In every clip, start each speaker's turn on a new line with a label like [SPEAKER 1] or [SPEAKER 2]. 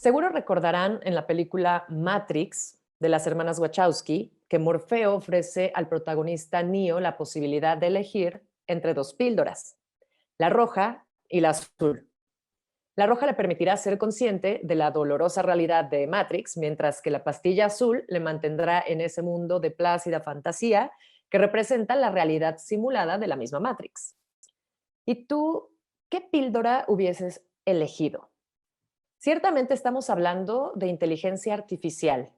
[SPEAKER 1] Seguro recordarán en la película Matrix de las hermanas Wachowski que Morfeo ofrece al protagonista Neo la posibilidad de elegir entre dos píldoras, la roja y la azul. La roja le permitirá ser consciente de la dolorosa realidad de Matrix, mientras que la pastilla azul le mantendrá en ese mundo de plácida fantasía que representa la realidad simulada de la misma Matrix. ¿Y tú qué píldora hubieses elegido? Ciertamente estamos hablando de inteligencia artificial.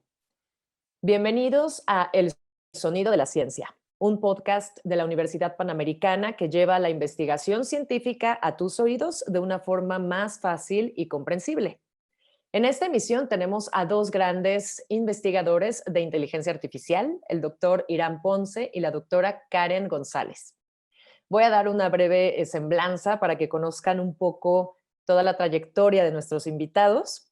[SPEAKER 1] Bienvenidos a El Sonido de la Ciencia, un podcast de la Universidad Panamericana que lleva la investigación científica a tus oídos de una forma más fácil y comprensible. En esta emisión tenemos a dos grandes investigadores de inteligencia artificial, el doctor Irán Ponce y la doctora Karen González. Voy a dar una breve semblanza para que conozcan un poco toda la trayectoria de nuestros invitados.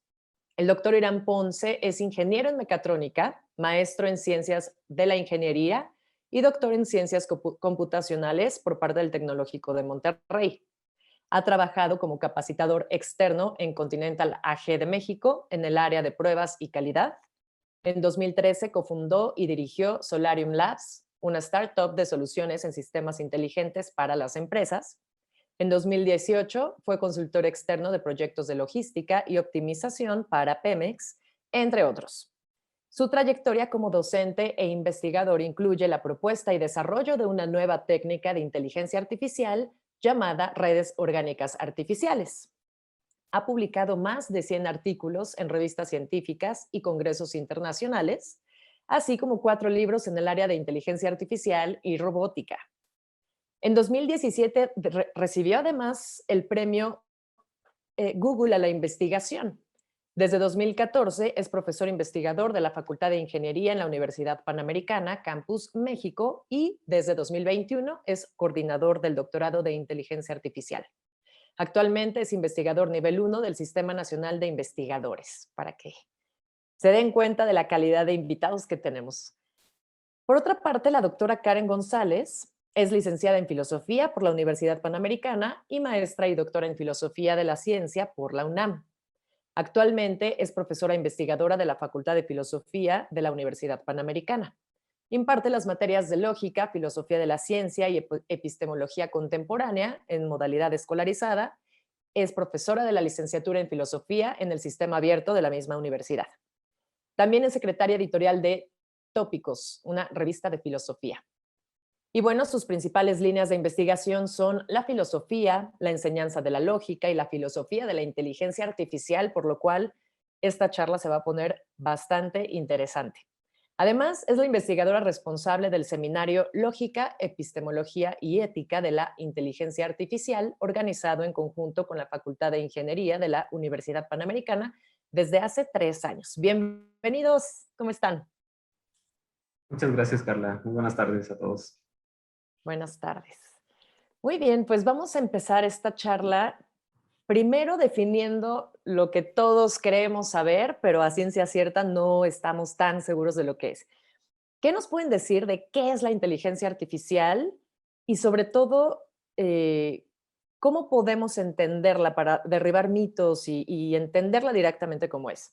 [SPEAKER 1] El doctor Irán Ponce es ingeniero en mecatrónica, maestro en ciencias de la ingeniería y doctor en ciencias computacionales por parte del Tecnológico de Monterrey. Ha trabajado como capacitador externo en Continental AG de México en el área de pruebas y calidad. En 2013 cofundó y dirigió Solarium Labs, una startup de soluciones en sistemas inteligentes para las empresas. En 2018 fue consultor externo de proyectos de logística y optimización para Pemex, entre otros. Su trayectoria como docente e investigador incluye la propuesta y desarrollo de una nueva técnica de inteligencia artificial llamada redes orgánicas artificiales. Ha publicado más de 100 artículos en revistas científicas y congresos internacionales, así como 4 libros en el área de inteligencia artificial y robótica. En 2017 recibió además el premio Google a la investigación. Desde 2014 es profesor investigador de la Facultad de Ingeniería en la Universidad Panamericana, Campus México, y desde 2021 es coordinador del doctorado de inteligencia artificial. Actualmente es investigador nivel 1 del Sistema Nacional de Investigadores, para que se den cuenta de la calidad de invitados que tenemos. Por otra parte, la doctora Karen González es licenciada en Filosofía por la Universidad Panamericana y maestra y doctora en Filosofía de la Ciencia por la UNAM. Actualmente es profesora investigadora de la Facultad de Filosofía de la Universidad Panamericana. Imparte las materias de lógica, filosofía de la ciencia y epistemología contemporánea en modalidad escolarizada. Es profesora de la licenciatura en filosofía en el sistema abierto de la misma universidad. También es secretaria editorial de Tópicos, una revista de filosofía. Y bueno, sus principales líneas de investigación son la filosofía, la enseñanza de la lógica y la filosofía de la inteligencia artificial, por lo cual esta charla se va a poner bastante interesante. Además, es la investigadora responsable del seminario Lógica, Epistemología y Ética de la Inteligencia Artificial, organizado en conjunto con la Facultad de Ingeniería de la Universidad Panamericana desde hace 3 años. Bienvenidos, ¿cómo están?
[SPEAKER 2] Muchas gracias, Carla. Muy buenas tardes a todos.
[SPEAKER 1] Buenas tardes. Muy bien, pues vamos a empezar esta charla primero definiendo lo que todos creemos saber, pero a ciencia cierta no estamos tan seguros de lo que es. ¿Qué nos pueden decir de qué es la inteligencia artificial y sobre todo cómo podemos entenderla para derribar mitos y entenderla directamente como es?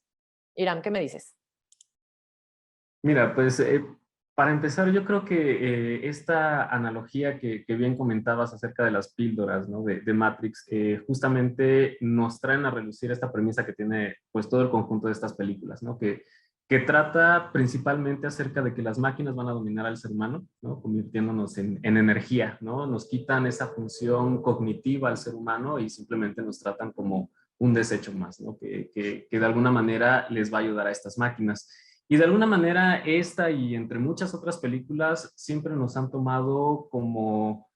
[SPEAKER 1] Irán, ¿qué me dices?
[SPEAKER 2] Mira, pues para empezar, yo creo que esta analogía que bien comentabas acerca de las píldoras, ¿no? de Matrix, justamente nos traen a relucir esta premisa que tiene pues todo el conjunto de estas películas, ¿no? Que trata principalmente acerca de que las máquinas van a dominar al ser humano, ¿no? Convirtiéndonos en energía, ¿no? Nos quitan esa función cognitiva al ser humano y simplemente nos tratan como un desecho más, ¿no? Que de alguna manera les va a ayudar a estas máquinas. Y de alguna manera esta y entre muchas otras películas siempre nos han tomado como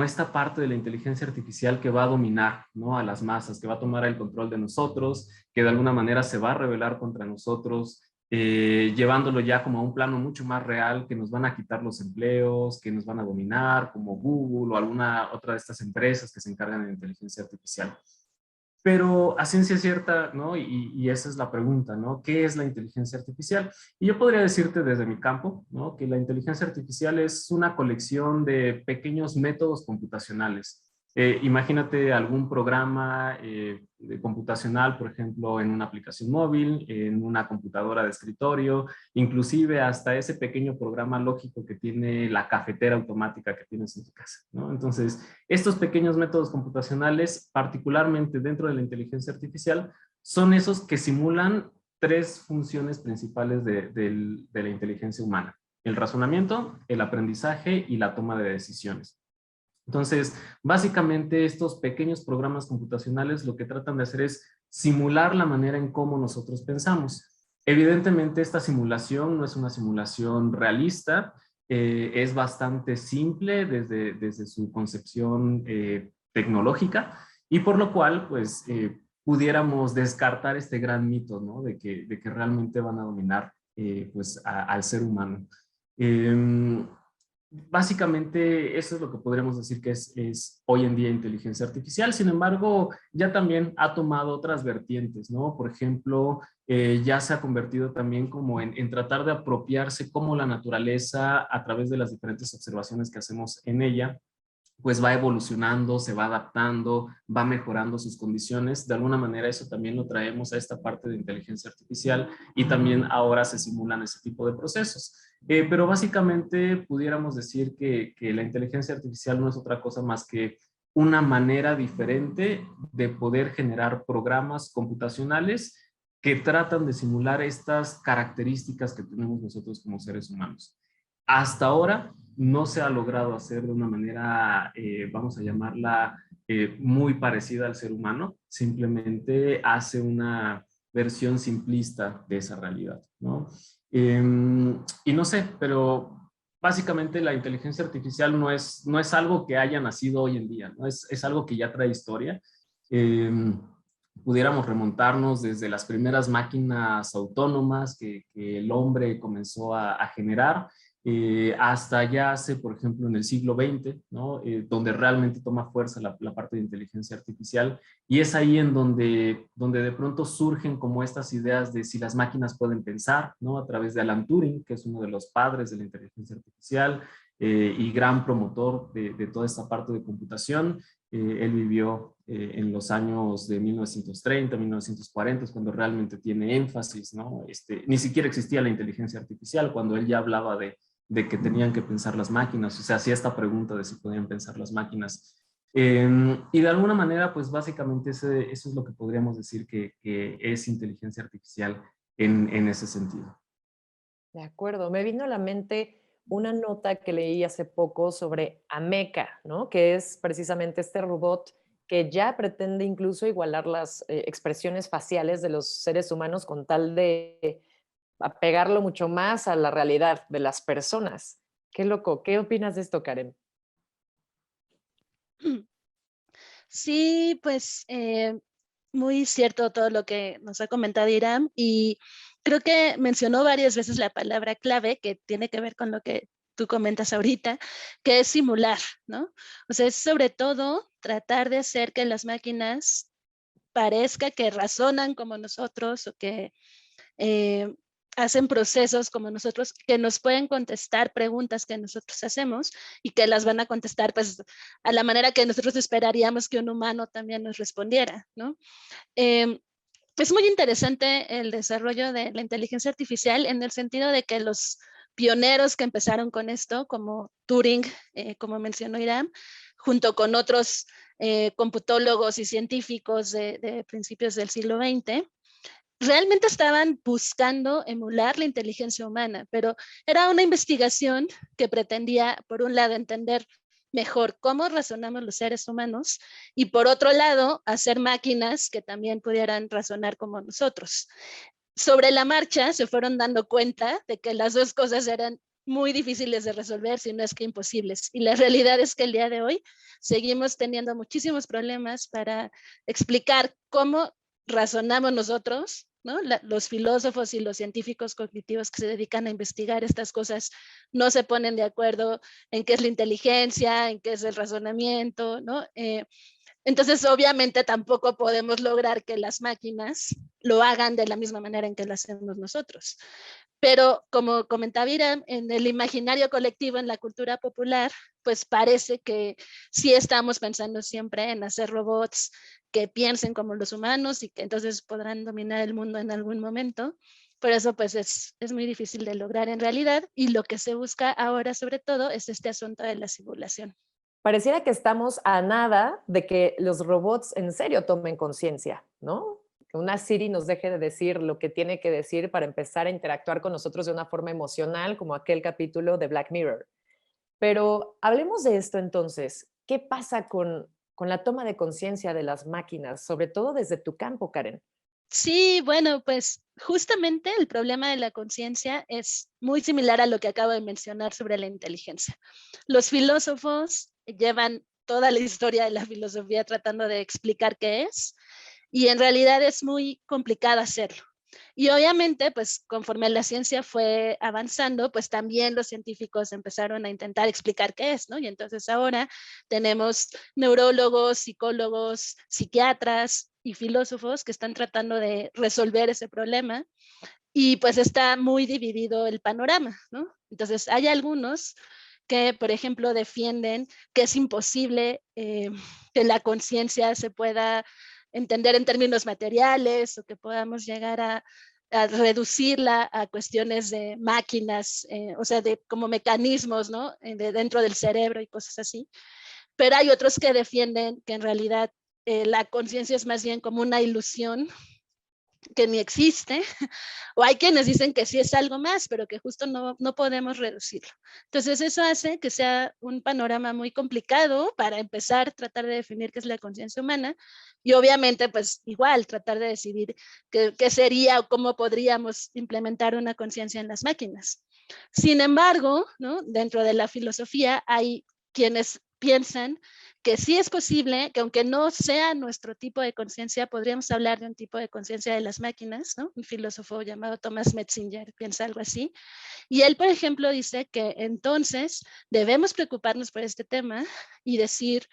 [SPEAKER 2] esta parte de la inteligencia artificial que va a dominar, ¿no? A las masas, que va a tomar el control de nosotros, que de alguna manera se va a rebelar contra nosotros, llevándolo ya como a un plano mucho más real, que nos van a quitar los empleos, que nos van a dominar, como Google o alguna otra de estas empresas que se encargan de inteligencia artificial. Pero a ciencia cierta, ¿no? Y esa es la pregunta, ¿no? ¿Qué es la inteligencia artificial? Y yo podría decirte desde mi campo, ¿no? Que la inteligencia artificial es una colección de pequeños métodos computacionales Imagínate algún programa computacional, por ejemplo, en una aplicación móvil, en una computadora de escritorio, inclusive hasta ese pequeño programa lógico que tiene la cafetera automática que tienes en tu casa, ¿no? Entonces, estos pequeños métodos computacionales, particularmente dentro de la inteligencia artificial, son esos que simulan tres funciones principales de la inteligencia humana: el razonamiento, el aprendizaje y la toma de decisiones. Entonces, básicamente estos pequeños programas computacionales lo que tratan de hacer es simular la manera en cómo nosotros pensamos. Evidentemente, esta simulación no es una simulación realista, es bastante simple desde su concepción tecnológica, y por lo cual, pues, pudiéramos descartar este gran mito, ¿no? De que realmente van a dominar pues, al ser humano. Básicamente eso es lo que podríamos decir que es hoy en día inteligencia artificial. Sin embargo, ya también ha tomado otras vertientes, ¿no? Por ejemplo, ya se ha convertido también como en tratar de apropiarse como la naturaleza a través de las diferentes observaciones que hacemos en ella, pues va evolucionando, se va adaptando, va mejorando sus condiciones. De alguna manera eso también lo traemos a esta parte de inteligencia artificial, y también ahora se simulan ese tipo de procesos. Pero básicamente pudiéramos decir que la inteligencia artificial no es otra cosa más que una manera diferente de poder generar programas computacionales que tratan de simular estas características que tenemos nosotros como seres humanos. Hasta ahora no se ha logrado hacer de una manera, vamos a llamarla, muy parecida al ser humano. Simplemente hace una versión simplista de esa realidad, ¿no? Y no sé, pero básicamente la inteligencia artificial no es algo que haya nacido hoy en día, ¿no? Es algo que ya trae historia. Eh, Pudiéramos remontarnos desde las primeras máquinas autónomas que el hombre comenzó a generar, hasta ya hace, por ejemplo, en el siglo XX, ¿no? Donde realmente toma fuerza la parte de inteligencia artificial, y es ahí en donde de pronto surgen como estas ideas de si las máquinas pueden pensar, ¿no? A través de Alan Turing, que es uno de los padres de la inteligencia artificial, y gran promotor de toda esta parte de computación. Él vivió en los años de 1930, 1940, cuando realmente tiene énfasis, ¿no? Ni siquiera existía la inteligencia artificial cuando él ya hablaba de que tenían que pensar las máquinas, o sea, hacía esta pregunta de si podían pensar las máquinas. Y de alguna manera, pues básicamente eso es lo que podríamos decir que es inteligencia artificial en ese sentido.
[SPEAKER 1] De acuerdo, me vino a la mente una nota que leí hace poco sobre Ameca, ¿no? Que es precisamente este robot que ya pretende incluso igualar las expresiones faciales de los seres humanos con tal de apegarlo mucho más a la realidad de las personas. Qué loco. ¿Qué opinas de esto, Karen?
[SPEAKER 3] Sí, pues muy cierto todo lo que nos ha comentado Iram, y creo que mencionó varias veces la palabra clave que tiene que ver con lo que tú comentas ahorita, que es simular, ¿no? O sea, es sobre todo tratar de hacer que las máquinas parezca que razonan como nosotros, o que eh, hacen procesos como nosotros, que nos pueden contestar preguntas que nosotros hacemos, y que las van a contestar pues a la manera que nosotros esperaríamos que un humano también nos respondiera, ¿no? Es muy interesante el desarrollo de la inteligencia artificial, en el sentido de que los pioneros que empezaron con esto, como Turing, como mencionó Iram, junto con otros computólogos y científicos de principios del siglo XX, realmente estaban buscando emular la inteligencia humana, pero era una investigación que pretendía, por un lado, entender mejor cómo razonamos los seres humanos, y por otro lado, hacer máquinas que también pudieran razonar como nosotros. Sobre la marcha se fueron dando cuenta de que las dos cosas eran muy difíciles de resolver, si no es que imposibles. Y la realidad es que el día de hoy seguimos teniendo muchísimos problemas para explicar cómo razonamos nosotros, ¿no? Los filósofos y los científicos cognitivos que se dedican a investigar estas cosas no se ponen de acuerdo en qué es la inteligencia, en qué es el razonamiento, ¿no? Entonces, obviamente, tampoco podemos lograr que las máquinas lo hagan de la misma manera en que lo hacemos nosotros. Pero como comentaba Irán, en el imaginario colectivo, en la cultura popular, pues parece que sí estamos pensando siempre en hacer robots que piensen como los humanos y que entonces podrán dominar el mundo en algún momento. Por eso pues es muy difícil de lograr en realidad, y lo que se busca ahora sobre todo es este asunto de la simulación.
[SPEAKER 1] Pareciera que estamos a nada de que los robots en serio tomen conciencia, ¿no? Que una Siri nos deje de decir lo que tiene que decir para empezar a interactuar con nosotros de una forma emocional, como aquel capítulo de Black Mirror. Pero hablemos de esto entonces. ¿Qué pasa con la toma de conciencia de las máquinas, sobre todo desde tu campo, Karen?
[SPEAKER 3] Sí, bueno, pues justamente el problema de la conciencia es muy similar a lo que acabo de mencionar sobre la inteligencia. Los filósofos llevan toda la historia de la filosofía tratando de explicar qué es, y en realidad es muy complicado hacerlo. Y obviamente, pues conforme la ciencia fue avanzando, pues también los científicos empezaron a intentar explicar qué es, ¿no? Y entonces ahora tenemos neurólogos, psicólogos, psiquiatras y filósofos que están tratando de resolver ese problema, y pues está muy dividido el panorama, ¿no? Entonces hay algunos que, por ejemplo, defienden que es imposible que la conciencia se pueda entender en términos materiales, o que podamos llegar a reducirla a cuestiones de máquinas, o sea, de como mecanismos, ¿no? De dentro del cerebro y cosas así. Pero hay otros que defienden que en realidad la conciencia es más bien como una ilusión que ni existe, o hay quienes dicen que sí es algo más, pero que justo no podemos reducirlo. Entonces eso hace que sea un panorama muy complicado para empezar a tratar de definir qué es la conciencia humana, y obviamente pues igual tratar de decidir qué sería o cómo podríamos implementar una conciencia en las máquinas. Sin embargo, ¿no? Dentro de la filosofía hay quienes piensan que sí es posible, que aunque no sea nuestro tipo de conciencia, podríamos hablar de un tipo de conciencia de las máquinas, ¿no? Un filósofo llamado Thomas Metzinger piensa algo así. Y él, por ejemplo, dice que entonces debemos preocuparnos por este tema y decir,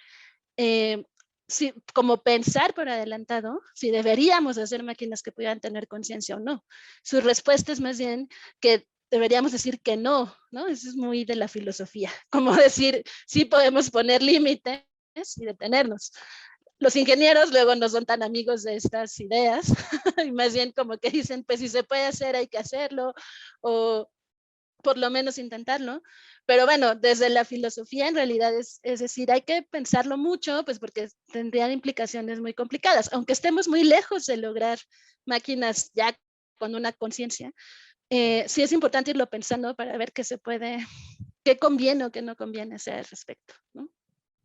[SPEAKER 3] si, como pensar por adelantado, si deberíamos hacer máquinas que pudieran tener conciencia o no. Su respuesta es más bien que deberíamos decir que no, ¿no? Eso es muy de la filosofía, como decir, sí podemos poner límites y detenernos. Los ingenieros luego no son tan amigos de estas ideas, y más bien como que dicen, pues si se puede hacer, hay que hacerlo, o por lo menos intentarlo. Pero bueno, desde la filosofía en realidad es decir, hay que pensarlo mucho, pues porque tendrían implicaciones muy complicadas, aunque estemos muy lejos de lograr máquinas ya con una conciencia. Sí es importante irlo pensando para ver qué se puede, qué conviene o qué no conviene hacer al respecto, ¿no?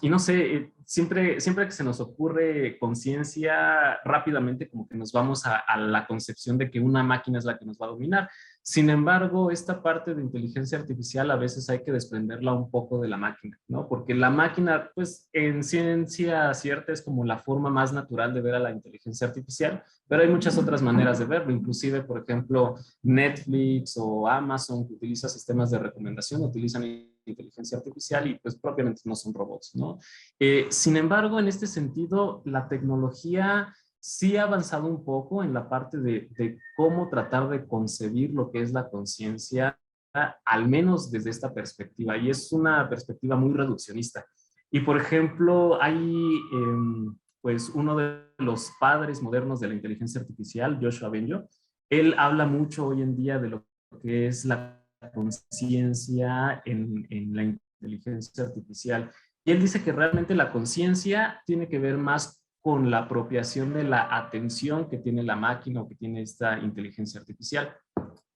[SPEAKER 2] Y no sé, siempre que se nos ocurre conciencia, rápidamente como que nos vamos a la concepción de que una máquina es la que nos va a dominar. Sin embargo, esta parte de inteligencia artificial a veces hay que desprenderla un poco de la máquina, ¿no? Porque la máquina, pues en ciencia cierta es como la forma más natural de ver a la inteligencia artificial, pero hay muchas otras maneras de verlo. Inclusive, por ejemplo, Netflix o Amazon, que utiliza sistemas de recomendación, utilizan inteligencia artificial y pues propiamente no son robots, ¿no? Sin embargo, en este sentido, la tecnología sí ha avanzado un poco en la parte de cómo tratar de concebir lo que es la conciencia, al menos desde esta perspectiva, y es una perspectiva muy reduccionista. Y por ejemplo, hay pues uno de los padres modernos de la inteligencia artificial, Joshua Bengio, él habla mucho hoy en día de lo que es la conciencia en la inteligencia artificial. Y él dice que realmente la conciencia tiene que ver más con la apropiación de la atención que tiene la máquina o que tiene esta inteligencia artificial.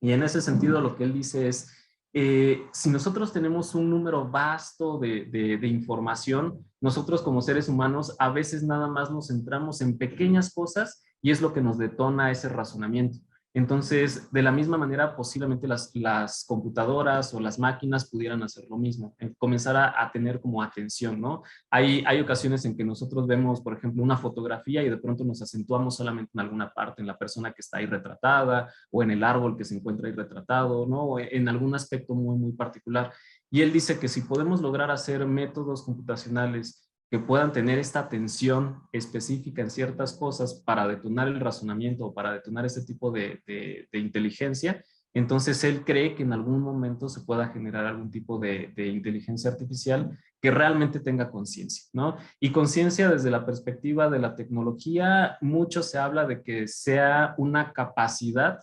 [SPEAKER 2] Y en ese sentido lo que él dice es, si nosotros tenemos un número vasto de información, nosotros como seres humanos a veces nada más nos centramos en pequeñas cosas y es lo que nos detona ese razonamiento. Entonces, de la misma manera, posiblemente las computadoras o las máquinas pudieran hacer lo mismo, comenzar a tener como atención, ¿no? Hay ocasiones en que nosotros vemos, por ejemplo, una fotografía y de pronto nos acentuamos solamente en alguna parte, en la persona que está ahí retratada o en el árbol que se encuentra ahí retratado, ¿no? O en algún aspecto muy, muy particular. Y él dice que si podemos lograr hacer métodos computacionales que puedan tener esta atención específica en ciertas cosas para detonar el razonamiento o para detonar ese tipo de inteligencia, entonces él cree que en algún momento se pueda generar algún tipo de inteligencia artificial que realmente tenga conciencia, ¿no? Y conciencia desde la perspectiva de la tecnología, mucho se habla de que sea una capacidad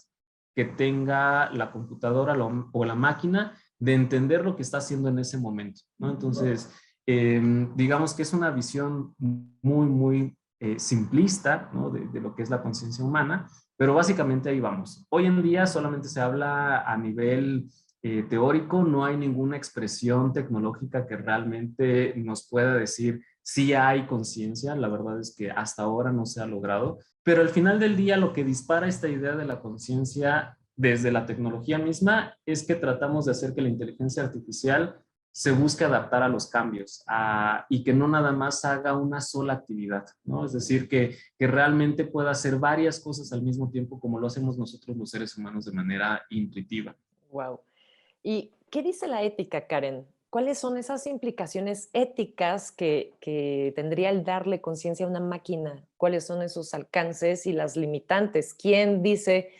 [SPEAKER 2] que tenga la computadora o la máquina de entender lo que está haciendo en ese momento, ¿no? Entonces, digamos que es una visión muy simplista, ¿no? de lo que es la conciencia humana, pero básicamente ahí vamos. Hoy en día solamente se habla a nivel teórico, no hay ninguna expresión tecnológica que realmente nos pueda decir si hay conciencia. La verdad es que hasta ahora no se ha logrado, pero al final del día lo que dispara esta idea de la conciencia desde la tecnología misma es que tratamos de hacer que la inteligencia artificial se busque adaptar a los cambios y que no nada más haga una sola actividad, ¿no? Es decir, que realmente pueda hacer varias cosas al mismo tiempo como lo hacemos nosotros los seres humanos de manera intuitiva.
[SPEAKER 1] Wow. ¿Y qué dice la ética, Karen? ¿Cuáles son esas implicaciones éticas que tendría el darle conciencia a una máquina? ¿Cuáles son esos alcances y las limitantes? ¿Quién dice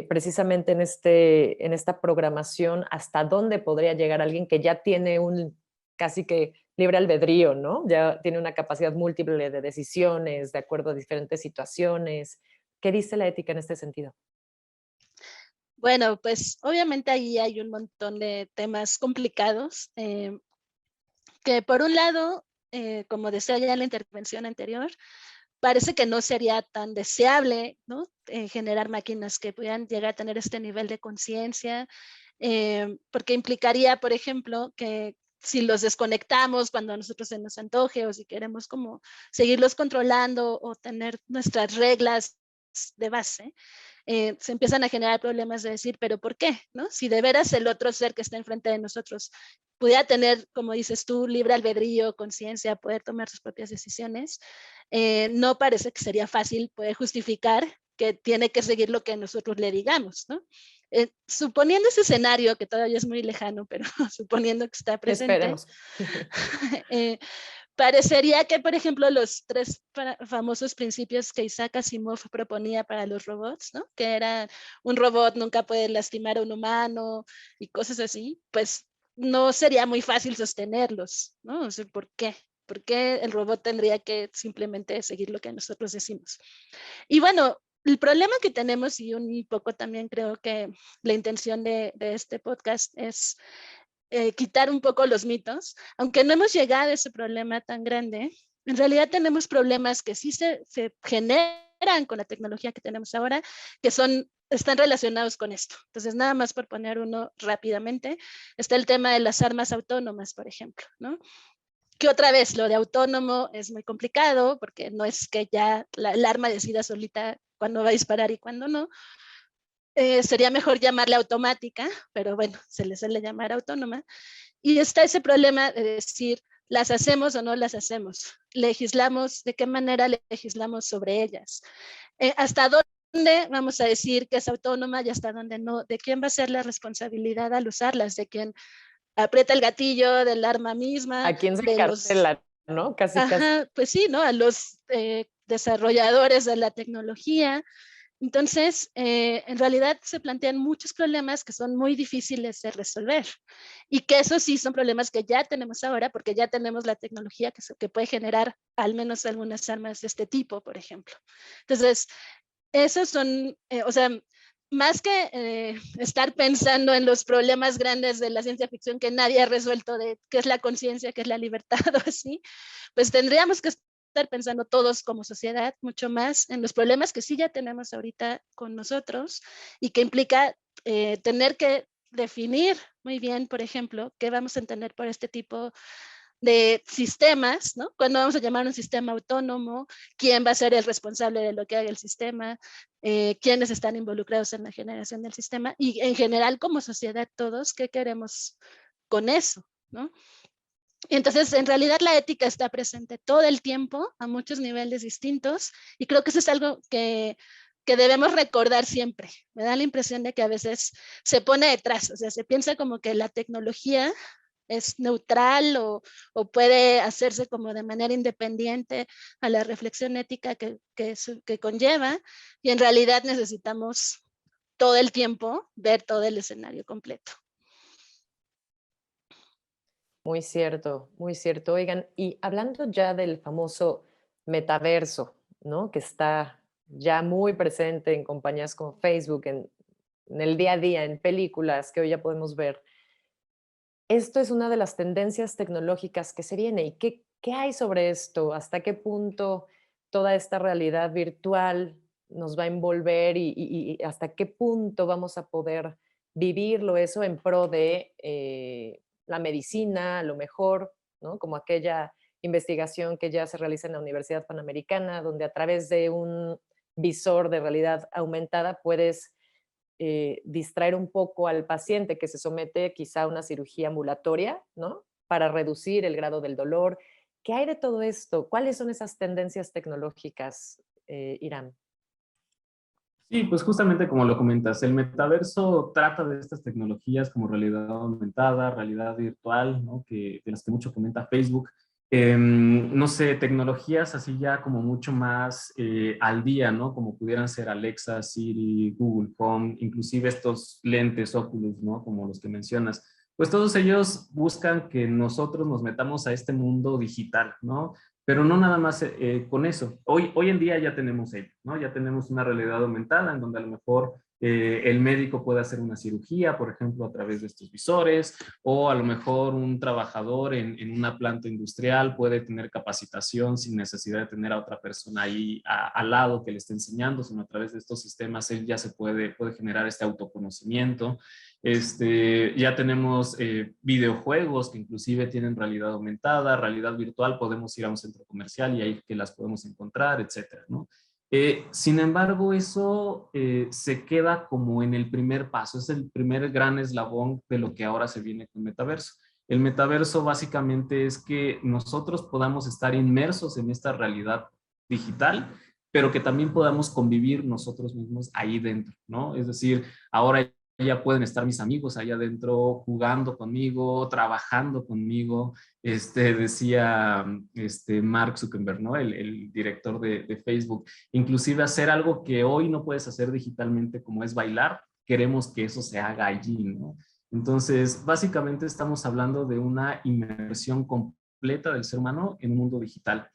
[SPEAKER 1] precisamente en esta programación hasta dónde podría llegar alguien que ya tiene un casi que libre albedrío, ¿no? Ya tiene una capacidad múltiple de decisiones de acuerdo a diferentes situaciones. ¿Qué dice la ética en este sentido?
[SPEAKER 3] Bueno, pues obviamente ahí hay un montón de temas complicados, que por un lado, como decía ya en la intervención anterior, parece que no sería tan deseable, ¿no? Generar máquinas que pudieran llegar a tener este nivel de conciencia, porque implicaría, por ejemplo, que si los desconectamos cuando a nosotros se nos antoje o si queremos como seguirlos controlando o tener nuestras reglas de base, se empiezan a generar problemas de decir, pero ¿por qué? ¿No? Si de veras el otro ser que está enfrente de nosotros pudiera tener, como dices tú, libre albedrío, conciencia, poder tomar sus propias decisiones, no parece que sería fácil poder justificar que tiene que seguir lo que nosotros le digamos, ¿no? Suponiendo ese escenario, que todavía es muy lejano, pero suponiendo que está presente,
[SPEAKER 1] Esperemos.
[SPEAKER 3] parecería que, por ejemplo, los tres famosos principios que Isaac Asimov proponía para los robots, ¿no? Que era un robot nunca puede lastimar a un humano y cosas así, pues no sería muy fácil sostenerlos, ¿no? O sea, ¿por qué? ¿Por qué el robot tendría que simplemente seguir lo que nosotros decimos? Y bueno, el problema que tenemos, y un poco también creo que la intención de este podcast es quitar un poco los mitos, aunque no hemos llegado a ese problema tan grande, en realidad tenemos problemas que sí se generan con la tecnología que tenemos ahora, que están relacionados con esto. Entonces, nada más por poner uno rápidamente, está el tema de las armas autónomas, por ejemplo, ¿no? Que otra vez, lo de autónomo es muy complicado, porque no es que ya el arma decida solita cuándo va a disparar y cuándo no. Sería mejor llamarla automática, pero bueno, se le suele llamar autónoma. Y está ese problema de decir, ¿las hacemos o no las hacemos? ¿Legislamos? ¿De qué manera legislamos sobre ellas? ¿Hasta dónde vamos a decir que es autónoma y hasta dónde no? ¿De quién va a ser la responsabilidad al usarlas? ¿De quién aprieta el gatillo del arma misma?
[SPEAKER 1] ¿A quién se
[SPEAKER 3] De los...
[SPEAKER 1] encarcela, no? Casi, casi.
[SPEAKER 3] Ajá, pues sí, ¿no? A los desarrolladores de la tecnología. Entonces, en realidad se plantean muchos problemas que son muy difíciles de resolver y que esos sí son problemas que ya tenemos ahora porque ya tenemos la tecnología que puede generar al menos algunas armas de este tipo, por ejemplo. Entonces, esos son, o sea, más que estar pensando en los problemas grandes de la ciencia ficción que nadie ha resuelto de qué es la conciencia, qué es la libertad o así, pues tendríamos que estar pensando todos como sociedad mucho más en los problemas que sí ya tenemos ahorita con nosotros y que implica tener que definir muy bien, por ejemplo, qué vamos a entender por este tipo de sistemas, ¿no? ¿Cuándo vamos a llamar un sistema autónomo? ¿Quién va a ser el responsable de lo que haga el sistema? ¿Quiénes están involucrados en la generación del sistema? Y en general, como sociedad, todos, ¿qué queremos con eso? ¿No? Entonces, en realidad la ética está presente todo el tiempo a muchos niveles distintos y creo que eso es algo que debemos recordar siempre. Me da la impresión de que a veces se pone detrás, o sea, se piensa como que la tecnología es neutral o puede hacerse como de manera independiente a la reflexión ética que conlleva, y en realidad necesitamos todo el tiempo ver todo el escenario completo.
[SPEAKER 1] Muy cierto, muy cierto. Oigan, y hablando ya del famoso metaverso, ¿no? Que está ya muy presente en compañías como Facebook, en el día a día, en películas que hoy ya podemos ver. Esto es una de las tendencias tecnológicas que se viene. ¿Y qué hay sobre esto? ¿Hasta qué punto toda esta realidad virtual nos va a envolver y hasta qué punto vamos a poder vivirlo eso en pro de la medicina, a lo mejor, ¿no? Como aquella investigación que ya se realiza en la Universidad Panamericana, donde a través de un visor de realidad aumentada puedes distraer un poco al paciente que se somete quizá a una cirugía ambulatoria, ¿no? Para reducir el grado del dolor. ¿Qué hay de todo esto? ¿Cuáles son esas tendencias tecnológicas, Irán?
[SPEAKER 2] Sí, pues justamente como lo comentas, el metaverso trata de estas tecnologías como realidad aumentada, realidad virtual, ¿no? De las que mucho comenta Facebook. No sé, tecnologías así ya como mucho más al día, ¿no? Como pudieran ser Alexa, Siri, Google Home, inclusive estos lentes Oculus, ¿no? Como los que mencionas. Pues todos ellos buscan que nosotros nos metamos a este mundo digital, ¿no? Pero no nada más con eso. Hoy en día ya tenemos ello, ¿no? Ya tenemos una realidad aumentada en donde a lo mejor el médico puede hacer una cirugía, por ejemplo, a través de estos visores, o a lo mejor un trabajador en una planta industrial puede tener capacitación sin necesidad de tener a otra persona ahí al lado que le esté enseñando, sino a través de estos sistemas él ya puede generar este autoconocimiento. Ya tenemos videojuegos que inclusive tienen realidad aumentada, realidad virtual, podemos ir a un centro comercial y ahí que las podemos encontrar, etcétera, ¿no? Sin embargo, eso se queda como en el primer paso, es el primer gran eslabón de lo que ahora se viene con metaverso. El metaverso básicamente es que nosotros podamos estar inmersos en esta realidad digital, pero que también podamos convivir nosotros mismos ahí dentro, ¿no? Es decir, ahora ya pueden estar mis amigos allá adentro jugando conmigo, trabajando conmigo. Decía Mark Zuckerberg, ¿no? El director de Facebook, inclusive hacer algo que hoy no puedes hacer digitalmente como es bailar, queremos que eso se haga allí, ¿no? Entonces, básicamente estamos hablando de una inmersión completa del ser humano en un mundo digital.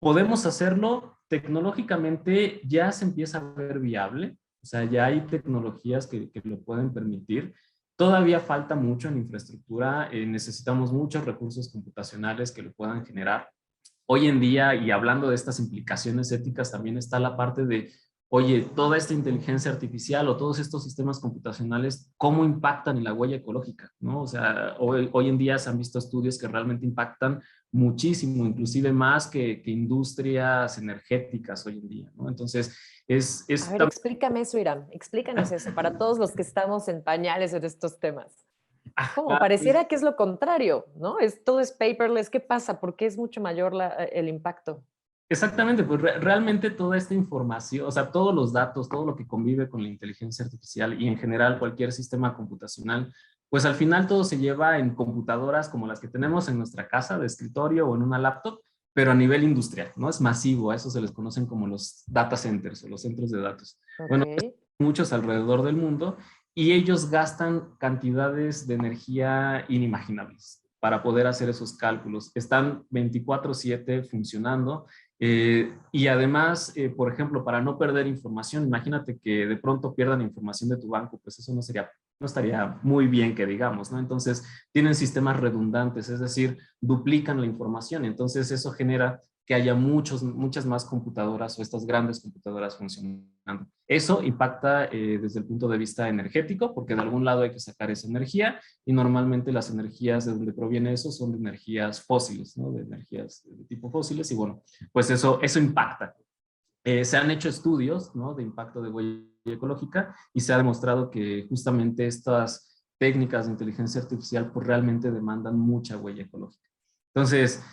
[SPEAKER 2] ¿Podemos hacerlo? Tecnológicamente ya se empieza a ver viable, o sea, ya hay tecnologías que lo pueden permitir. Todavía falta mucho en infraestructura, necesitamos muchos recursos computacionales que lo puedan generar. Hoy en día, y hablando de estas implicaciones éticas, también está la parte de, oye, toda esta inteligencia artificial o todos estos sistemas computacionales, ¿cómo impactan en la huella ecológica? ¿No? O sea, hoy en día se han visto estudios que realmente impactan muchísimo, inclusive más que industrias energéticas hoy en día, ¿no? Entonces,
[SPEAKER 1] A ver, explícame eso, Irán. Explícanos eso para todos los que estamos en pañales en estos temas. ¿Cómo?
[SPEAKER 2] pues,
[SPEAKER 1] Pareciera que es lo contrario, ¿no? Todo es paperless. ¿Qué pasa? ¿Por qué es mucho mayor el impacto?
[SPEAKER 2] exactamente, pues realmente toda esta información, o sea, todos los datos, todo lo que convive con la inteligencia artificial y en general cualquier sistema computacional, pues al final todo se lleva en computadoras como las que tenemos en nuestra casa de escritorio o en una laptop, pero a nivel industrial, ¿no? Es masivo, a eso se les conocen como los data centers o los centros de datos.
[SPEAKER 1] Ok.
[SPEAKER 2] Bueno, muchos alrededor del mundo y ellos gastan cantidades de energía inimaginables para poder hacer esos cálculos. Están 24/7 funcionando y además, por ejemplo, para no perder información, imagínate que de pronto pierdan información de tu banco, pues eso no estaría muy bien que digamos, ¿no? Entonces, tienen sistemas redundantes, es decir, duplican la información. Entonces, eso genera que haya muchas más computadoras o estas grandes computadoras funcionando. Eso impacta desde el punto de vista energético, porque de algún lado hay que sacar esa energía y normalmente las energías de donde proviene eso son de energías fósiles, ¿no? De energías de tipo fósiles y bueno, pues eso impacta. Se han hecho estudios, ¿no? De impacto de huella ecológica y se ha demostrado que justamente estas técnicas de inteligencia artificial pues realmente demandan mucha huella ecológica. Entonces,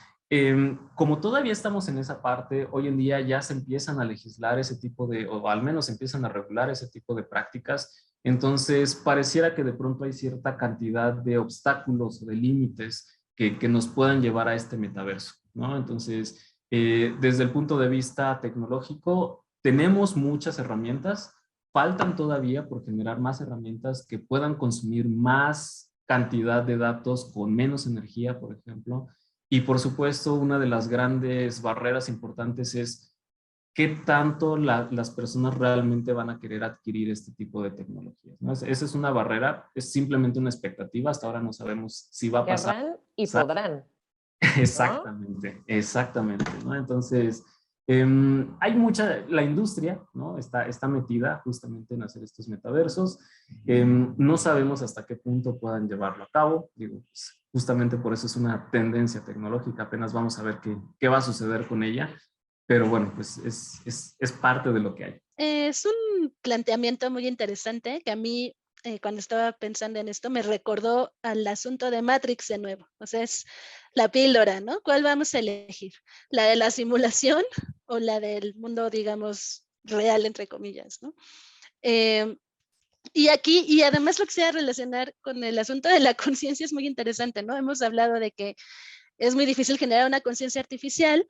[SPEAKER 2] como todavía estamos en esa parte, hoy en día ya se empiezan a legislar ese tipo de, o al menos empiezan a regular ese tipo de prácticas Entonces, pareciera que de pronto hay cierta cantidad de obstáculos o de límites que nos puedan llevar a este metaverso, ¿no? Entonces, desde el punto de vista tecnológico, tenemos muchas herramientas, faltan todavía por generar más herramientas que puedan consumir más cantidad de datos con menos energía, por ejemplo. Y por supuesto, una de las grandes barreras importantes es qué tanto las personas realmente van a querer adquirir este tipo de tecnologías, ¿no? Esa es una barrera, es simplemente una expectativa, hasta ahora no sabemos si va a pasar.
[SPEAKER 1] Querrán y podrán, ¿no?
[SPEAKER 2] Exactamente, exactamente, ¿no? Entonces, hay mucha, la industria, ¿no? Está metida justamente en hacer estos metaversos. No sabemos hasta qué punto puedan llevarlo a cabo. Digo, pues, justamente por eso es una tendencia tecnológica. Apenas vamos a ver qué va a suceder con ella. Pero bueno, pues es parte de lo que hay.
[SPEAKER 3] Es un planteamiento muy interesante que a mí, cuando estaba pensando en esto, me recordó al asunto de Matrix de nuevo. O sea, es la píldora, ¿no? ¿Cuál vamos a elegir? ¿La de la simulación o la del mundo, digamos, real, entre comillas, ¿no? Eh, y aquí, y además lo que sea relacionar con el asunto de la conciencia es muy interesante, ¿no? Hemos hablado de que es muy difícil generar una conciencia artificial,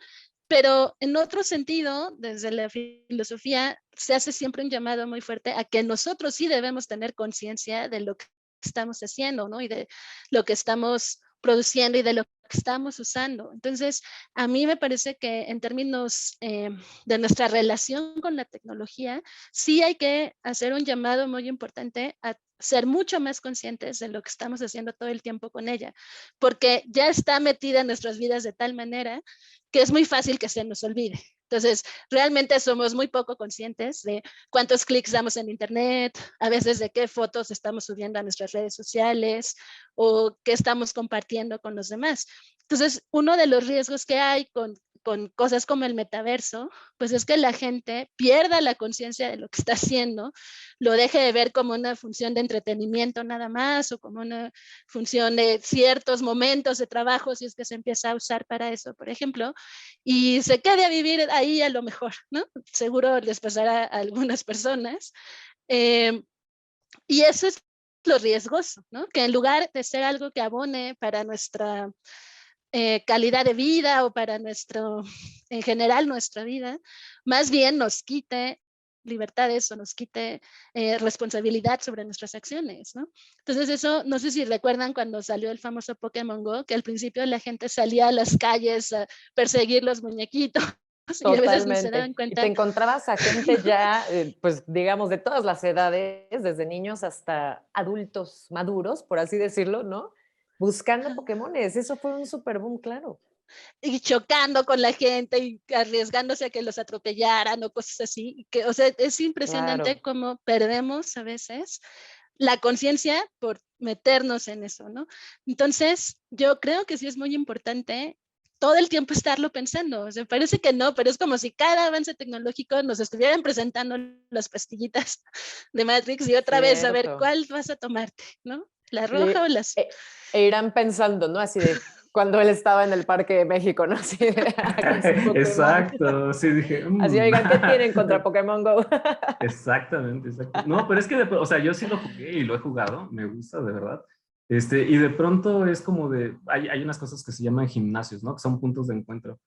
[SPEAKER 3] pero en otro sentido, desde la filosofía, se hace siempre un llamado muy fuerte a que nosotros sí debemos tener conciencia de lo que estamos haciendo, ¿no? Y de lo que estamos produciendo y de lo que estamos usando. Entonces, a mí me parece que en términos de nuestra relación con la tecnología, sí hay que hacer un llamado muy importante a ser mucho más conscientes de lo que estamos haciendo todo el tiempo con ella, porque ya está metida en nuestras vidas de tal manera que es muy fácil que se nos olvide. Entonces, realmente somos muy poco conscientes de cuántos clics damos en Internet, a veces de qué fotos estamos subiendo a nuestras redes sociales o qué estamos compartiendo con los demás. Entonces, uno de los riesgos que hay con cosas como el metaverso, pues es que la gente pierda la conciencia de lo que está haciendo, lo deje de ver como una función de entretenimiento nada más o como una función de ciertos momentos de trabajo, si es que se empieza a usar para eso, por ejemplo, y se quede a vivir ahí a lo mejor, ¿no? Seguro les pasará a algunas personas. Eh, y eso es lo riesgoso, ¿no? Que en lugar de ser algo que abone para nuestra calidad de vida o para nuestro, en general, nuestra vida, más bien nos quite libertades o nos quite responsabilidad sobre nuestras acciones, ¿no? Entonces eso, no sé si recuerdan cuando salió el famoso Pokémon Go, que al principio la gente salía a las calles a perseguir los muñequitos y a veces ni se daban
[SPEAKER 1] Totalmente. Y te
[SPEAKER 3] cuenta.
[SPEAKER 1] encontrabas a gente ya, pues digamos, de todas las edades, desde niños hasta adultos maduros, por así decirlo, ¿no? Buscando Pokémones. Eso fue un super boom, claro.
[SPEAKER 3] Y chocando con la gente y arriesgándose a que los atropellaran o cosas así. Y que, o sea, es impresionante
[SPEAKER 1] Claro.
[SPEAKER 3] cómo perdemos a veces la conciencia por meternos en eso, ¿no? Entonces, yo creo que sí es muy importante todo el tiempo estarlo pensando. O sea, parece que no, pero es como si cada avance tecnológico nos estuvieran presentando las pastillitas de Matrix y otra vez a ver
[SPEAKER 1] Cierto.
[SPEAKER 3] cuál vas a tomarte, ¿no? ¿La
[SPEAKER 1] Y,
[SPEAKER 3] roja o la azul?
[SPEAKER 1] irán pensando, ¿no? Así de cuando él estaba en el Parque de México, ¿no? Así de, con su Pokémon.
[SPEAKER 2] Exacto, sí dije,
[SPEAKER 1] Así, oigan, ¿qué tienen contra Pokémon Go?
[SPEAKER 2] exactamente, exacto. No, pero es que, o sea, yo sí lo jugué y lo he jugado, me gusta, de verdad. Y de pronto es como hay unas cosas que se llaman gimnasios, ¿no? Que son puntos de encuentro.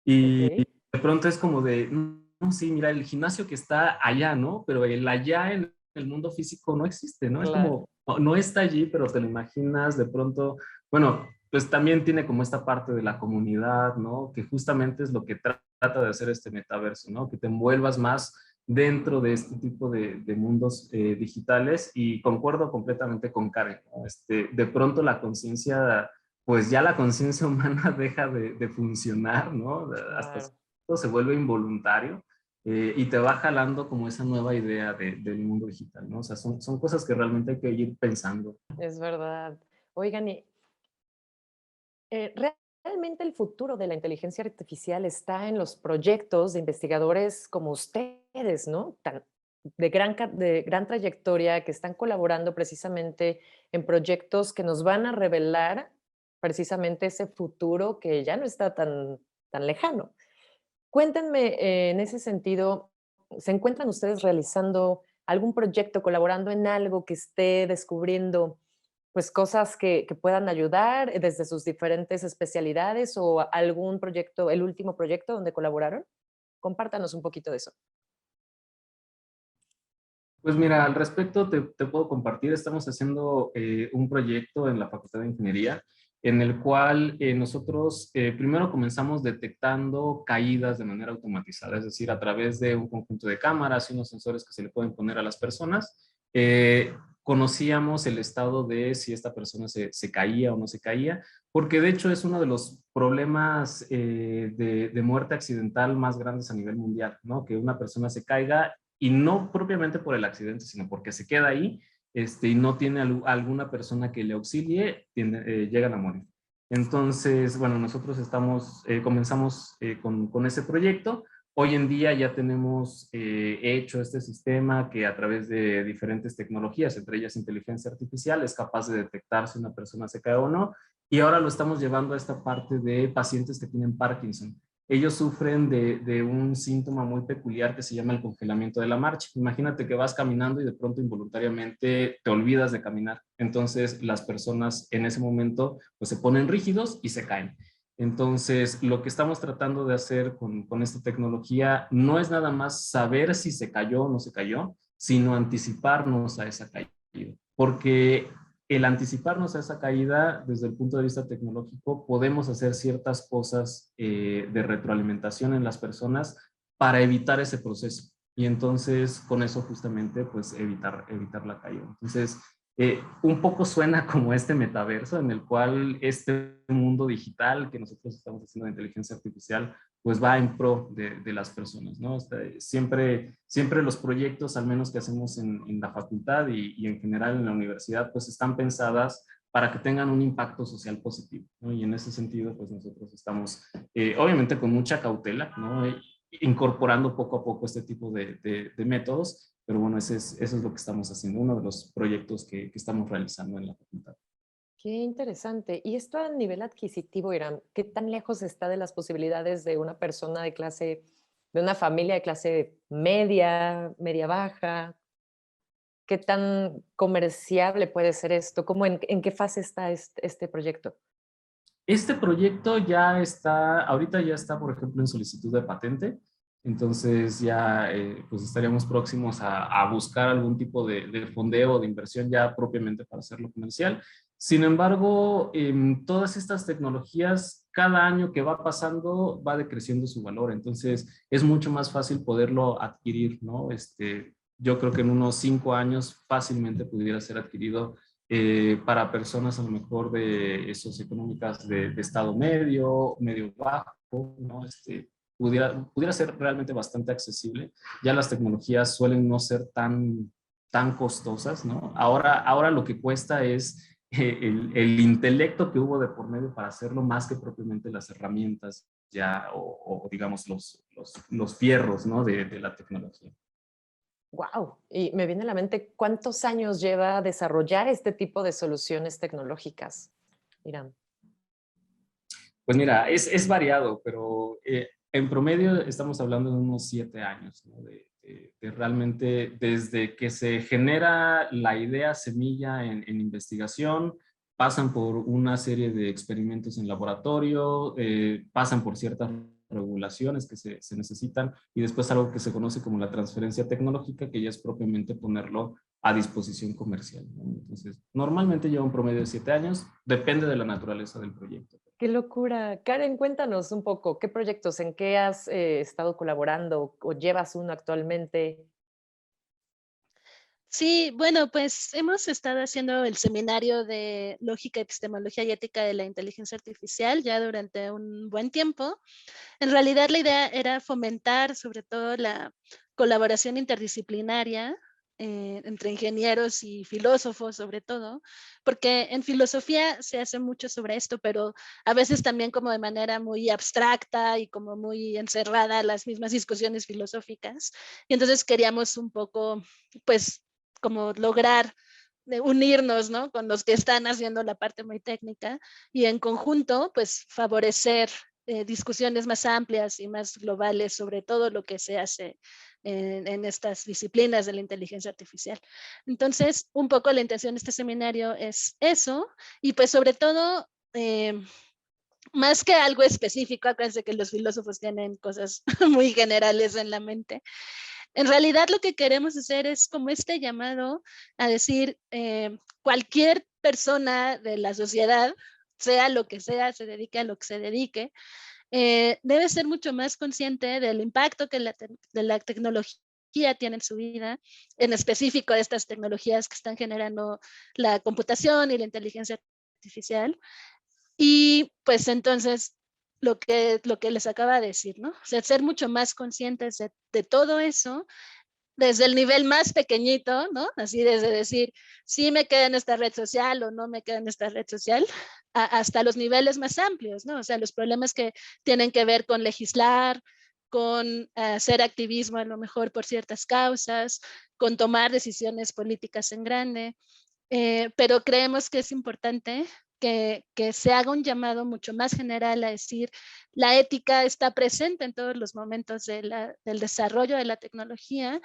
[SPEAKER 2] Y
[SPEAKER 1] Ok,
[SPEAKER 2] de pronto es como de, no, sí, mira, el gimnasio que está allá, ¿no? Pero el allá en el mundo físico no existe, ¿no? Es
[SPEAKER 1] claro.
[SPEAKER 2] como, no está allí, pero te lo imaginas de pronto, bueno, pues también tiene como esta parte de la comunidad, ¿no? Que justamente es lo que trata de hacer este metaverso, ¿no? Que te envuelvas más dentro de este tipo de mundos digitales y concuerdo completamente con Karen, ¿no? De pronto la conciencia, pues ya la conciencia humana deja de funcionar, ¿no? Hasta
[SPEAKER 1] Claro.
[SPEAKER 2] se vuelve involuntario y te va jalando como esa nueva idea del mundo digital, ¿no? O sea, son cosas que realmente hay que ir pensando.
[SPEAKER 1] Es verdad. Oigan, y realmente el futuro de la inteligencia artificial está en los proyectos de investigadores como ustedes, ¿no? De gran trayectoria, que están colaborando precisamente en proyectos que nos van a revelar precisamente ese futuro que ya no está tan lejano. Cuéntenme, en ese sentido, ¿se encuentran ustedes realizando algún proyecto, colaborando en algo que esté descubriendo pues cosas que puedan ayudar desde sus diferentes especialidades o algún proyecto, el último proyecto donde colaboraron? Compártanos un poquito de eso.
[SPEAKER 2] Pues mira, al respecto te puedo compartir, estamos haciendo un proyecto en la Facultad de Ingeniería en el cual nosotros primero comenzamos detectando caídas de manera automatizada, es decir, a través de un conjunto de cámaras y unos sensores que se le pueden poner a las personas, conocíamos el estado de si esta persona se caía o no se caía, porque de hecho es uno de los problemas de muerte accidental más grandes a nivel mundial, ¿no? Que una persona se caiga y no propiamente por el accidente, sino porque se queda ahí y no tiene alguna persona que le auxilie, llegan a morir. Entonces, bueno, nosotros comenzamos con ese proyecto. Hoy en día ya tenemos hecho este sistema que a través de diferentes tecnologías, entre ellas inteligencia artificial, es capaz de detectar si una persona se cae o no. Y ahora lo estamos llevando a esta parte de pacientes que tienen Parkinson. Ellos sufren de un síntoma muy peculiar que se llama el congelamiento de la marcha. Imagínate que vas caminando y de pronto involuntariamente te olvidas de caminar. Entonces las personas en ese momento pues se ponen rígidos y se caen. Entonces lo que estamos tratando de hacer con esta tecnología no es nada más saber si se cayó o no se cayó, sino anticiparnos a esa caída. Porque el anticiparnos a esa caída desde el punto de vista tecnológico, podemos hacer ciertas cosas de retroalimentación en las personas para evitar ese proceso. Y entonces con eso justamente pues evitar la caída. Entonces un poco suena como este metaverso en el cual este mundo digital que nosotros estamos haciendo de inteligencia artificial pues va en pro de las personas, ¿no? Siempre los proyectos, al menos que hacemos en la facultad y en general en la universidad, pues están pensadas para que tengan un impacto social positivo, ¿no? Y en ese sentido, pues nosotros estamos, obviamente con mucha cautela, ¿no? Incorporando poco a poco este tipo de métodos, pero bueno, eso es lo que estamos haciendo, uno de los proyectos que estamos realizando en la facultad.
[SPEAKER 1] Qué interesante. Y esto a nivel adquisitivo, Irán, ¿qué tan lejos está de las posibilidades de una persona de clase, de una familia de clase media, media baja? ¿Qué tan comerciable puede ser esto? ¿Cómo en qué fase está este proyecto?
[SPEAKER 2] Este proyecto ahorita ya está, por ejemplo, en solicitud de patente, entonces ya pues estaríamos próximos a buscar algún tipo de fondeo o de inversión ya propiamente para hacerlo comercial. Sin embargo, todas estas tecnologías, cada año que va pasando, va decreciendo su valor, entonces es mucho más fácil poderlo adquirir, ¿no? Yo creo que en unos 5 años fácilmente pudiera ser adquirido para personas a lo mejor de socioeconómicas de estado medio, medio bajo, ¿no? Pudiera ser realmente bastante accesible. Ya las tecnologías suelen no ser tan costosas, ¿no? Ahora lo que cuesta es el intelecto que hubo de por medio para hacerlo más que propiamente las herramientas ya o digamos los fierros, ¿no? de la tecnología.
[SPEAKER 1] Wow. Y me viene a la mente, ¿cuántos años lleva desarrollar este tipo de soluciones tecnológicas, Irán?
[SPEAKER 2] Pues mira, es variado, pero en promedio estamos hablando de unos 7 años, ¿no? De realmente desde que se genera la idea semilla en investigación, pasan por una serie de experimentos en laboratorio, pasan por ciertas regulaciones que se necesitan y después algo que se conoce como la transferencia tecnológica, que ya es propiamente ponerlo a disposición comercial, ¿no? Entonces, normalmente lleva un promedio de 7 años, depende de la naturaleza del proyecto.
[SPEAKER 1] Qué locura. Karen, cuéntanos un poco, ¿qué proyectos, en qué has estado colaborando o llevas uno actualmente?
[SPEAKER 3] Sí, bueno, pues hemos estado haciendo el seminario de lógica, epistemología y ética de la inteligencia artificial ya durante un buen tiempo. En realidad la idea era fomentar sobre todo la colaboración interdisciplinaria entre ingenieros y filósofos sobre todo, porque en filosofía se hace mucho sobre esto, pero a veces también como de manera muy abstracta y como muy encerrada las mismas discusiones filosóficas. Y entonces queríamos un poco, pues, como lograr unirnos, ¿no? Con los que están haciendo la parte muy técnica y en conjunto, pues, favorecer discusiones más amplias y más globales sobre todo lo que se hace en estas disciplinas de la inteligencia artificial. Entonces, un poco la intención de este seminario es eso, y pues sobre todo, más que algo específico, acuérdense que los filósofos tienen cosas muy generales en la mente. En realidad lo que queremos hacer es como este llamado a decir, cualquier persona de la sociedad, sea lo que sea, se dedique a lo que se dedique, debe ser mucho más consciente del impacto que la tecnología tiene en su vida, en específico de estas tecnologías que están generando la computación y la inteligencia artificial. Y pues entonces lo que les acaba de decir, ¿no? O sea, ser mucho más conscientes de todo eso desde el nivel más pequeñito, ¿no? Así desde decir, sí me queda en esta red social o no me queda en esta red social, hasta los niveles más amplios, ¿no? O sea, los problemas que tienen que ver con legislar, con hacer activismo a lo mejor por ciertas causas, con tomar decisiones políticas en grande. Pero creemos que es importante que se haga un llamado mucho más general a decir, la ética está presente en todos los momentos del desarrollo de la tecnología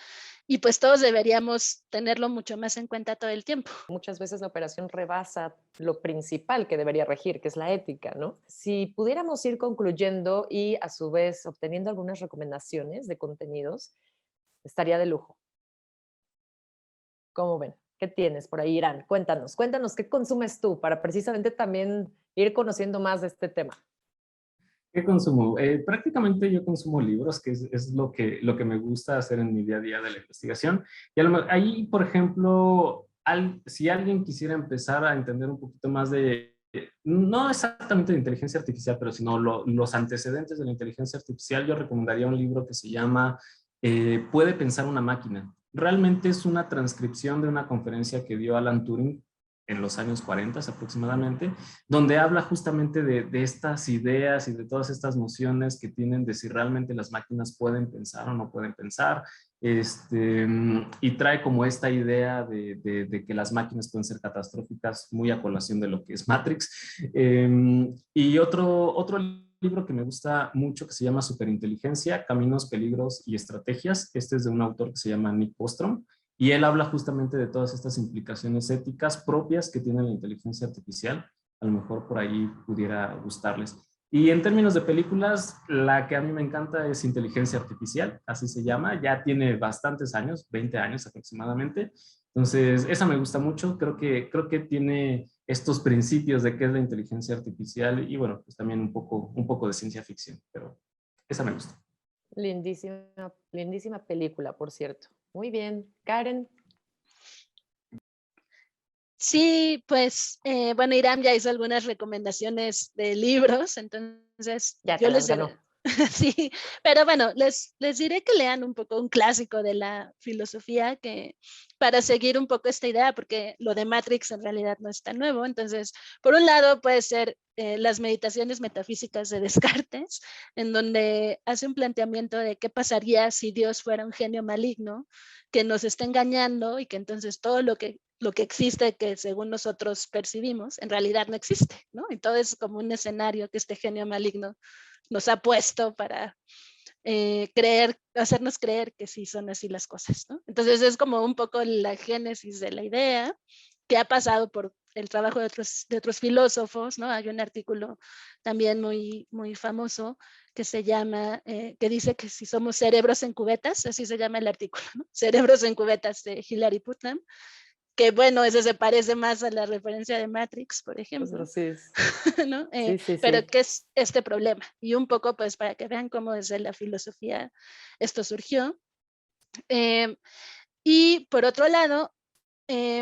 [SPEAKER 3] y pues todos deberíamos tenerlo mucho más en cuenta todo el tiempo.
[SPEAKER 1] Muchas veces la operación rebasa lo principal que debería regir, que es la ética, ¿no? Si pudiéramos ir concluyendo y a su vez obteniendo algunas recomendaciones de contenidos, estaría de lujo. ¿Cómo ven? ¿Qué tienes por ahí, Irán? Cuéntanos, ¿qué consumes tú para precisamente también ir conociendo más de este tema?
[SPEAKER 2] ¿Qué consumo? Prácticamente yo consumo libros, que es lo que me gusta hacer en mi día a día de la investigación. Y ahí, por ejemplo, si alguien quisiera empezar a entender un poquito más no exactamente de inteligencia artificial, pero sino los antecedentes de la inteligencia artificial, yo recomendaría un libro que se llama ¿Puede pensar una máquina? Realmente es una transcripción de una conferencia que dio Alan Turing en los años 40 aproximadamente, donde habla justamente de estas ideas y de todas estas nociones que tienen de si realmente las máquinas pueden pensar o no pueden pensar, y trae como esta idea de que las máquinas pueden ser catastróficas, muy a colación de lo que es Matrix. Y otro libro que me gusta mucho que se llama Superinteligencia, Caminos, Peligros y Estrategias. Este es de un autor que se llama Nick Bostrom. Y él habla justamente de todas estas implicaciones éticas propias que tiene la inteligencia artificial. A lo mejor por ahí pudiera gustarles. Y en términos de películas, la que a mí me encanta es Inteligencia Artificial, así se llama. Ya tiene bastantes años, 20 años aproximadamente. Entonces, esa me gusta mucho. Creo que tiene estos principios de qué es la inteligencia artificial y bueno, pues también un poco de ciencia ficción, pero esa me gusta.
[SPEAKER 1] Lindísima, lindísima película, por cierto. Muy bien. Karen.
[SPEAKER 3] Sí, pues, bueno, Iram ya hizo algunas recomendaciones de libros, entonces
[SPEAKER 1] Ya
[SPEAKER 3] yo
[SPEAKER 1] te las
[SPEAKER 3] les
[SPEAKER 1] ganó.
[SPEAKER 3] sí, pero bueno, les diré que lean un poco un clásico de la filosofía que para seguir un poco esta idea, porque lo de Matrix en realidad no es tan nuevo. Entonces, por un lado puede ser las meditaciones metafísicas de Descartes, en donde hace un planteamiento de qué pasaría si Dios fuera un genio maligno que nos está engañando y que entonces todo lo que existe que según nosotros percibimos, en realidad no existe, ¿no? Y todo es como un escenario que este genio maligno nos ha puesto para hacernos creer que sí son así las cosas, ¿no? Entonces es como un poco la génesis de la idea que ha pasado por el trabajo de otros filósofos, ¿no? Hay un artículo también muy, muy famoso que se llama, que dice que si somos cerebros en cubetas, así se llama el artículo, ¿no? Cerebros en cubetas de Hilary Putnam, que bueno, ese se parece más a la referencia de Matrix, por ejemplo.
[SPEAKER 1] Pues así es.
[SPEAKER 3] ¿No?
[SPEAKER 1] Sí, sí,
[SPEAKER 3] Pero
[SPEAKER 1] sí.
[SPEAKER 3] ¿qué es este problema? Y un poco pues para que vean cómo desde la filosofía esto surgió. Y por otro lado,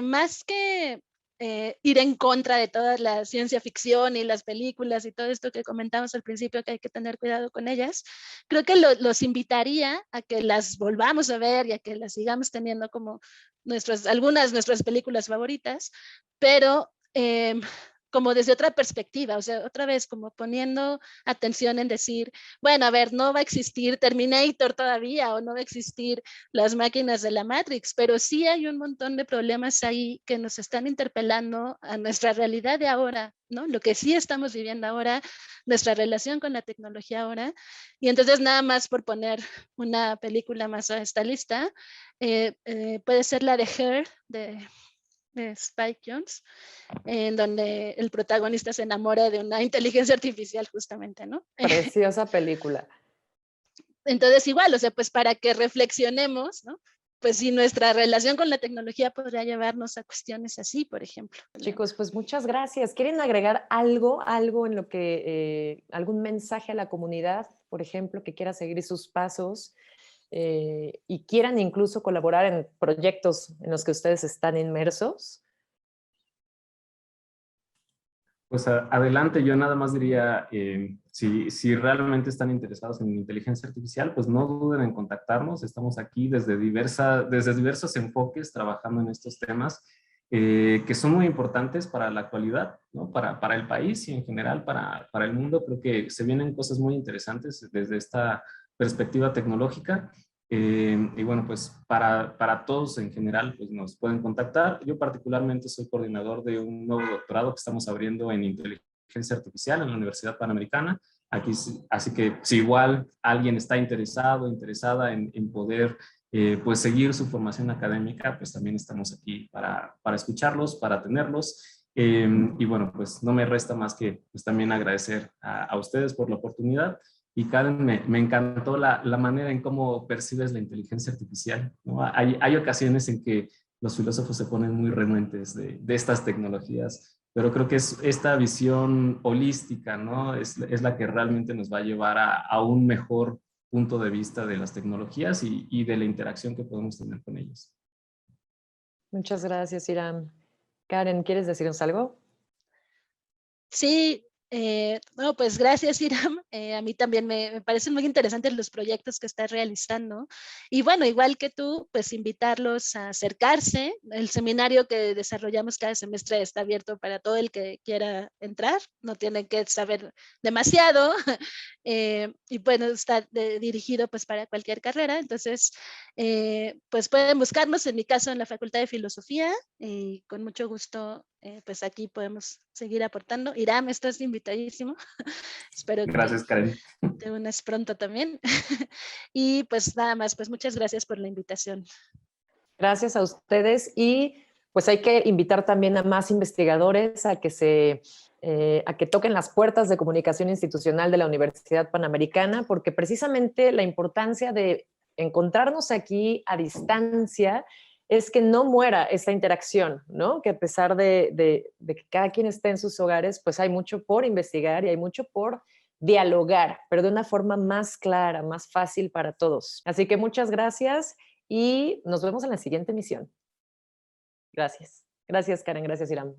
[SPEAKER 3] más que ir en contra de toda la ciencia ficción y las películas y todo esto que comentamos al principio, que hay que tener cuidado con ellas, creo que los invitaría a que las volvamos a ver y a que las sigamos teniendo como algunas de nuestras películas favoritas, pero como desde otra perspectiva, o sea, otra vez como poniendo atención en decir, bueno, a ver, no va a existir Terminator todavía o no va a existir las máquinas de la Matrix, pero sí hay un montón de problemas ahí que nos están interpelando a nuestra realidad de ahora, ¿no? Lo que sí estamos viviendo ahora, nuestra relación con la tecnología ahora. Y entonces nada más por poner una película más a esta lista, puede ser la de Her, de Spike Jonze, en donde el protagonista se enamora de una inteligencia artificial justamente, ¿no?
[SPEAKER 1] Preciosa película.
[SPEAKER 3] Entonces igual, o sea, pues para que reflexionemos, ¿no? Pues si nuestra relación con la tecnología podría llevarnos a cuestiones así, por ejemplo.
[SPEAKER 1] Chicos, pues muchas gracias. ¿Quieren agregar algo en lo que, algún mensaje a la comunidad, por ejemplo, que quiera seguir sus pasos y quieran incluso colaborar en proyectos en los que ustedes están inmersos?
[SPEAKER 2] Pues adelante, yo nada más diría, si realmente están interesados en inteligencia artificial, pues no duden en contactarnos. Estamos aquí desde diversos enfoques trabajando en estos temas que son muy importantes para la actualidad, ¿no? Para el país y en general para el mundo. Creo que se vienen cosas muy interesantes desde esta perspectiva tecnológica. Y bueno, pues para todos en general, pues nos pueden contactar. Yo particularmente soy coordinador de un nuevo doctorado que estamos abriendo en inteligencia artificial en la Universidad Panamericana. Aquí, así que si igual alguien está interesada en poder pues seguir su formación académica, pues también estamos aquí para escucharlos, para tenerlos. Y bueno, pues no me resta más que pues también agradecer a ustedes por la oportunidad. Y Karen, me encantó la manera en cómo percibes la inteligencia artificial, ¿no? Hay ocasiones en que los filósofos se ponen muy renuentes de estas tecnologías, pero creo que es esta visión holística, ¿no? Es la que realmente nos va a llevar a un mejor punto de vista de las tecnologías y de la interacción que podemos tener con ellas.
[SPEAKER 1] Muchas gracias, Iram. Karen, ¿quieres decirnos algo?
[SPEAKER 3] Sí, no, pues gracias, Iram. A mí también me parecen muy interesantes los proyectos que estás realizando. Y bueno, igual que tú, pues invitarlos a acercarse. El seminario que desarrollamos cada semestre está abierto para todo el que quiera entrar. No tienen que saber demasiado. Y bueno, está dirigido pues para cualquier carrera. Entonces, pues pueden buscarnos, en mi caso, en la Facultad de Filosofía. Y con mucho gusto, pues aquí podemos seguir aportando. Iram, estás invitadísimo. Espero que
[SPEAKER 2] Gracias, Karen.
[SPEAKER 3] te unas pronto también. Y pues nada más, pues muchas gracias por la invitación.
[SPEAKER 1] Gracias a ustedes y pues hay que invitar también a más investigadores a que toquen las puertas de comunicación institucional de la Universidad Panamericana, porque precisamente la importancia de encontrarnos aquí a distancia es que no muera esta interacción, ¿no? Que a pesar de que cada quien esté en sus hogares, pues hay mucho por investigar y hay mucho por dialogar, pero de una forma más clara, más fácil para todos. Así que muchas gracias y nos vemos en la siguiente emisión. Gracias. Gracias, Karen. Gracias, Iram.